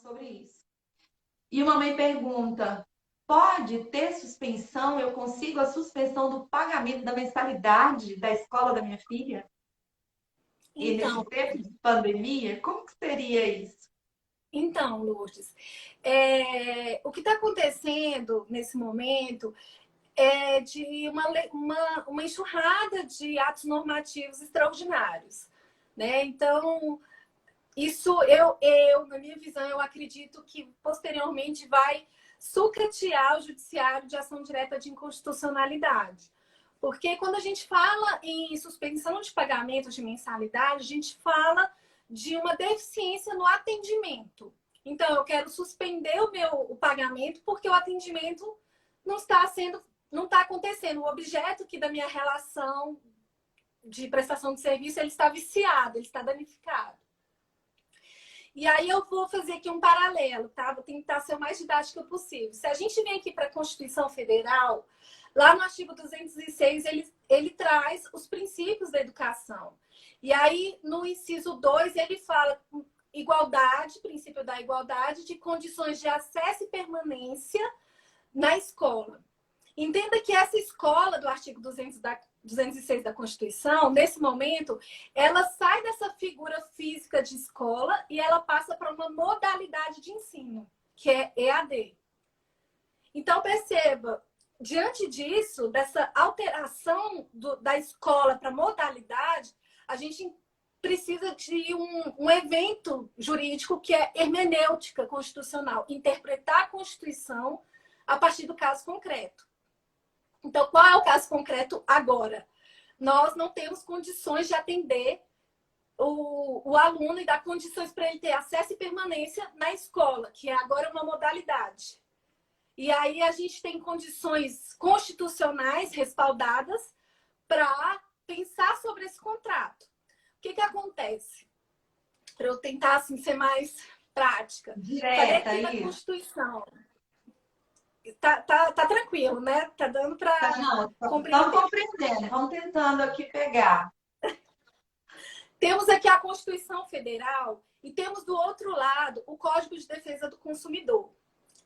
sobre isso. E uma mãe pergunta: pode ter suspensão? Eu consigo a suspensão do pagamento da mensalidade da escola da minha filha? E nesse Então, tempo de pandemia, como que seria isso? Lourdes, o que está acontecendo nesse momento é de uma enxurrada de atos normativos extraordinários, né? Então, isso na minha visão, eu acredito que posteriormente vai sucatear o judiciário de ação direta de inconstitucionalidade. Porque quando a gente fala em suspensão de pagamentos de mensalidade, a gente fala de uma deficiência no atendimento. Então, eu quero suspender o pagamento porque o atendimento não está acontecendo. O objeto aqui da minha relação de prestação de serviço, ele está viciado, ele está danificado. E aí eu vou fazer aqui um paralelo, tá? Vou tentar ser o mais didática possível. Se a gente vem aqui para a Constituição Federal, lá no artigo 206, ele traz os princípios da educação. E aí, no inciso 2, ele fala igualdade, princípio da igualdade, de condições de acesso e permanência na escola. Entenda que essa escola do artigo 206 da Constituição, nesse momento, ela sai dessa figura física de escola e ela passa para uma modalidade de ensino, que é EAD. Então, perceba, diante disso, dessa alteração da escola para modalidade, a gente precisa de um evento jurídico que é hermenêutica constitucional, interpretar a Constituição a partir do caso concreto. Então, qual é o caso concreto agora? Nós não temos condições de atender o aluno e dar condições para ele ter acesso e permanência na escola, que é agora uma modalidade. E aí a gente tem condições constitucionais respaldadas para pensar sobre esse contrato. O que acontece? Para eu tentar assim, ser mais prática. Direta, Cadê aqui na isso. Constituição? Tá tranquilo, né? Tá dando para Estamos compreendendo, vamos tentando aqui pegar. Temos aqui a Constituição Federal e temos do outro lado o Código de Defesa do Consumidor.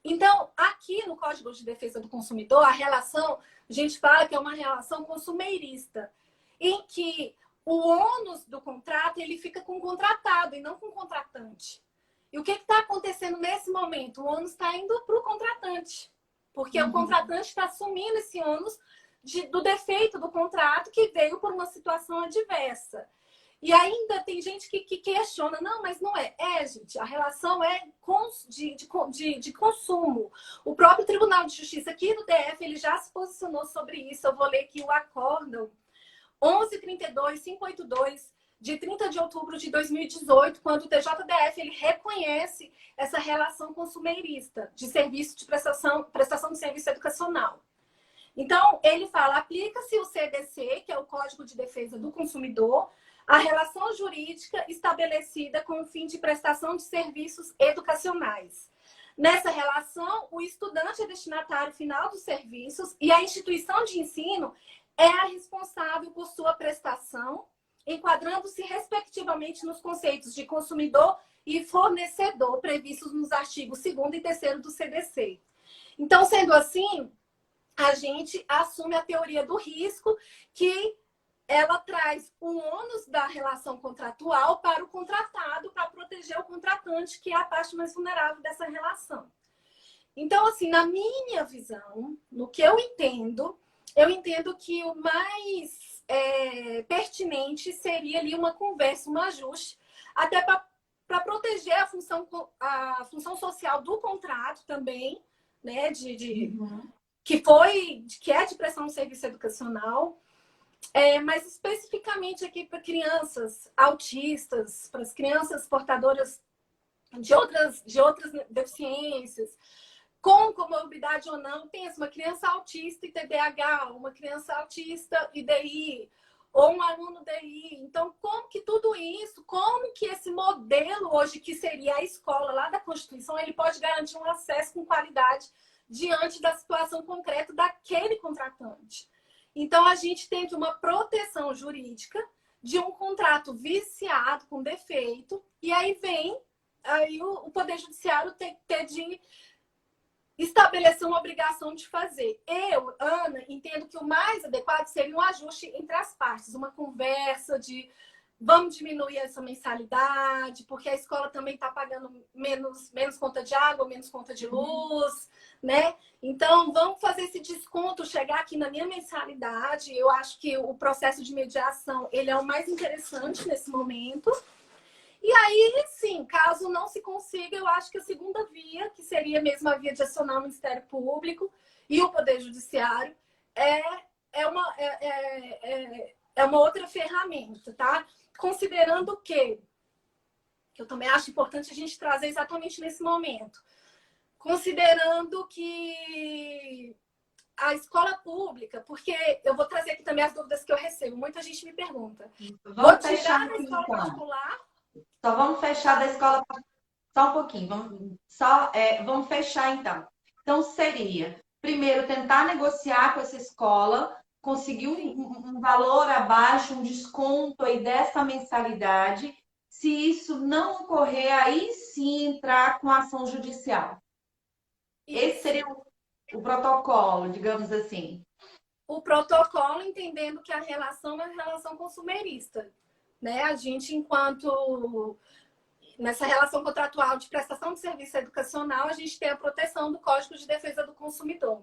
Então, aqui no Código de Defesa do Consumidor, a relação, a gente fala que é uma relação consumeirista, em que o ônus do contrato ele fica com o contratado e não com o contratante. E o que está acontecendo nesse momento? O ônus está indo para o contratante, porque o contratante está assumindo esse ônus do defeito do contrato que veio por uma situação adversa. E ainda tem gente que questiona, não, mas não é. Gente, a relação é de consumo. O próprio Tribunal de Justiça aqui do DF, ele já se posicionou sobre isso. Eu vou ler aqui o acórdão 11.32.582, de 30 de outubro de 2018, quando o TJDF ele reconhece essa relação consumeirista de serviço de prestação de serviço educacional. Então, ele fala, aplica-se o CDC, que é o Código de Defesa do Consumidor, a relação jurídica estabelecida com o fim de prestação de serviços educacionais. Nessa relação, o estudante é destinatário final dos serviços e a instituição de ensino é a responsável por sua prestação, enquadrando-se respectivamente nos conceitos de consumidor e fornecedor previstos nos artigos 2º e 3º do CDC. Então, sendo assim, a gente assume a teoria do risco, que ela traz o ônus da relação contratual para o contratado, para proteger o contratante, que é a parte mais vulnerável dessa relação. Então, assim, na minha visão, no que eu entendo que o mais pertinente seria ali uma conversa, um ajuste, até para proteger a função social do contrato também, né, que é de prestação de serviço educacional, mas especificamente aqui para crianças autistas, para as crianças portadoras de outras deficiências, com comorbidade ou não. Pensa, uma criança autista e TDAH, uma criança autista e DI, ou um aluno DI. Então, como que esse modelo hoje, que seria a escola lá da Constituição, ele pode garantir um acesso com qualidade diante da situação concreta daquele contratante? Então, a gente tem uma proteção jurídica de um contrato viciado, com defeito, e aí vem aí o Poder Judiciário tem que ter de estabelecer uma obrigação de fazer. Eu, Ana, entendo que o mais adequado seria um ajuste entre as partes, uma conversa de vamos diminuir essa mensalidade, porque a escola também está pagando menos conta de água, menos conta de luz, né? Então, vamos fazer esse desconto chegar aqui na minha mensalidade. Eu acho que o processo de mediação, ele é o mais interessante nesse momento. E aí, sim, caso não se consiga, eu acho que a segunda via, que seria mesmo a via de acionar o Ministério Público e o Poder Judiciário, é uma outra ferramenta, tá? Considerando que eu também acho importante a gente trazer exatamente nesse momento, considerando que a escola pública, porque eu vou trazer aqui também as dúvidas que eu recebo, muita gente me pergunta, vou Vamos fechar tirar da aqui, escola então. particular? Só vamos fechar da escola só um pouquinho. Vamos fechar, então. Então, seria, primeiro, tentar negociar com essa escola, conseguir um valor abaixo, um desconto aí dessa mensalidade. Se isso não ocorrer, aí sim entrar com ação judicial. Esse Isso. seria o protocolo, digamos assim. O protocolo entendendo que a relação é uma relação consumerista, né? A gente, enquanto nessa relação contratual de prestação de serviço educacional, a gente tem a proteção do Código de Defesa do Consumidor.